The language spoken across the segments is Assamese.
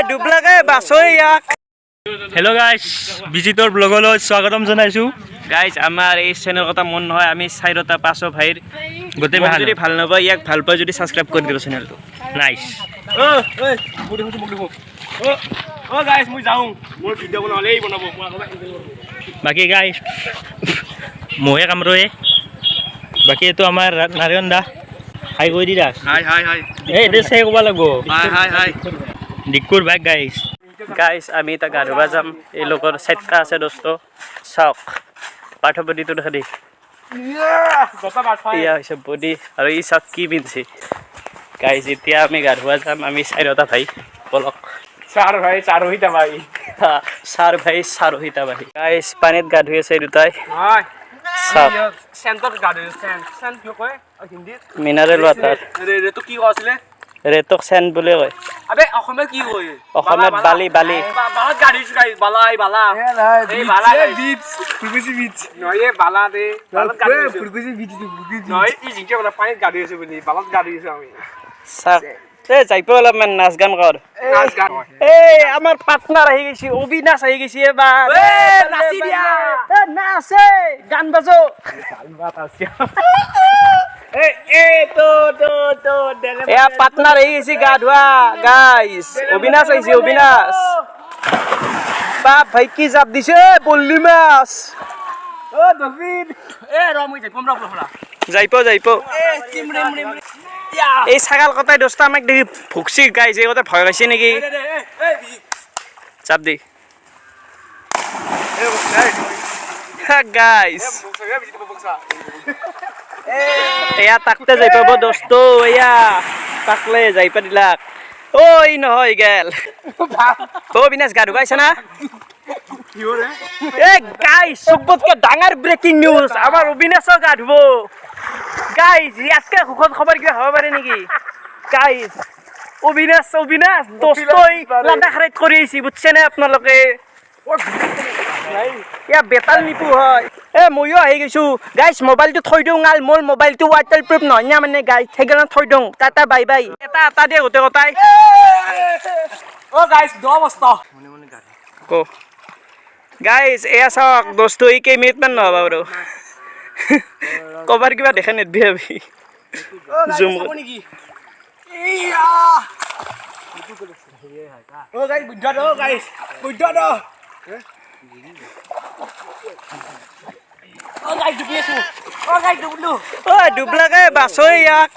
ডুবলাকে বাছই ইয়াক হেল্ল' গাইজ বিজিতৰ ব্লগলৈ স্বাগতম জনাইছোঁ গাইজ আমাৰ এই চেনেল কথা মন নহয় আমি চাৰিটা পাঁচ ভাইৰ গোটেই মাহ যদি ভাল নাপায় ইয়াক ভাল পাই যদি ছাবস্ক্ৰাইব কৰি দিব চেনেলটো নাইচ গাইজ মই যাওঁ মোৰ ভিডিঅ' বনালেই বনাব বাকী গাইজ মহে কামৰয়ে বাকী এইটো আমাৰ নাৰায়ণ দা হাই কৈ দি দাস হাই হাই হাই এই এইটো চেক ক'ব লাগিব হাই হাই হাই ডিকুৰ বাইক গাইজ গাইজ আমি এটা গা ধুবা যাম এই লোকৰ চেটকা আছে দোস্ত চাওক পাঠ্যপুথিটো দেখা দি এয়া হৈছে বডি আৰু ই চাওক কি পিন্ধিছে গাইজ এতিয়া আমি গা ধুবা যাম আমি চাৰিটা ভাই বলক চাৰ ভাই চাৰোহিতা ভাই চাৰ ভাই চাৰোহিতা ভাই গাইজ পানীত গা ধুই আছে দুটাই মিনাৰেল ৱাটাৰ ৰেতক চেন বুলি কয় আবে অসমত কি কয় অসমত বালি বালি বালাত গাড়িছ গাইছ বালাই বালা এই বালা বিচ ফুৰগুছি বিচ নয়ে বালা দে বালাত গাড়ি ফুৰগুছি বিচ নয় ই জিকে বলা পানীত গাড়ি আছে বুলি বালাত গাড়ি আছে আমি সাক এ যাইপো অলপমান নাচ গান কৰ নাচ গান এই আমাৰ পাৰ্টনাৰ আহি গৈছে অবিনাশ আহি গৈছে এবাৰ এ নাচি দিয়া এ নাচে গান বাজো গান বাজছে পাৰ্টনাৰ আহি গৈছে গা ধোৱা গাইজ অবিনাশ আহিছে অবিনাশ বাপ ভাই কি জাপ দিছে বল্লি মাছ যাইপো এই ছাগাল কটাই দহটা আমাক দেখি ভুকছি গাইজ এই কথা ভয় খাইছে নেকি চাপ দি গাইজ এয়া তাকতে যাই পাব দোস্ত এয়া তাকলে যাই পা দিলাক ঐ নহয় গেল অ বিনাশ গা ধুবাইছে না এ গাইজ চবতকে ডাঙৰ ব্ৰেকিং নিউজ আমাৰ অবিনাশৰ গা ধুব গাইজ ইয়াতকে সুখত খবৰ কিবা হ'ব পাৰে নেকি গাইজ অবিনাশ দোস্তই লাডাখ ৰাইড কৰি আহিছে বুজিছেনে আপোনালোকে ইয়া বেতাল নিপু হয় এ ময়ো আহি গৈছো গাইজ মোবাইলটো থৈ দিওঁ গাল মোৰ মোবাইলটো ৱাটাৰ প্ৰুফ নহয় না মানে গাইজ সেইকাৰণে থৈ দিওঁ টাটা বাই বাই এটা দিয়ে গোটেই কথাই অ গাইজ দ বস্তা ক গাইজ এয়া চাওক দোস্ত ই কেইমিনিটমান নহ'ব বাৰু কবাৰ কিবা দেখা নেদবি আমি জুম ডুবলাকে বাছই ইয়াক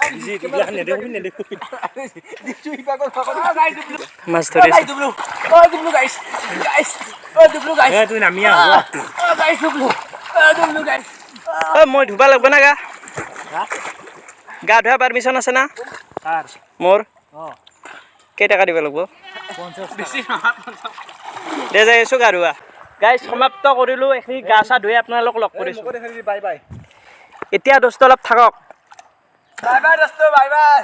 মাছ মই ধুবা লাগব না গা ধোৱা পাৰ্মিশ্যন আছে না মোৰ কেইটকা দিব লাগিব দে যাই আছো গা ধোৱা গাইজ সমাপ্ত কৰিলোঁ এইখিনি গা চা ধুই আপোনালোক লগ কৰিছোঁ এতিয়া দোস্ত অলপ থাকক বাই বাই দোস্ত বাই বাই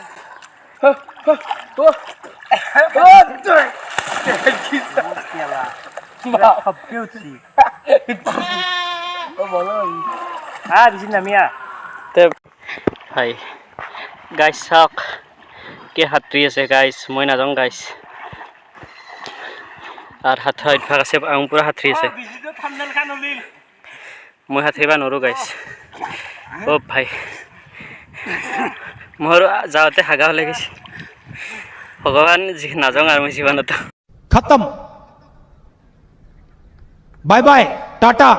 হাই গাইজ চাওক কি সাঁতুৰি আছে গাইজ মই নাযাওঁ গাইজ আৰু সাঁতোৰা অভ্যাস আছে পুৰা সাঁতুৰি আছে মই সাঁতুৰিব নোৱাৰোঁ গাইজ অ ভাই মোৰ যাওঁতে হাগা ওলাই গৈছে ভগৱান নাযাওঁ আৰু মই জীৱনত খতম বাই বাই টাটা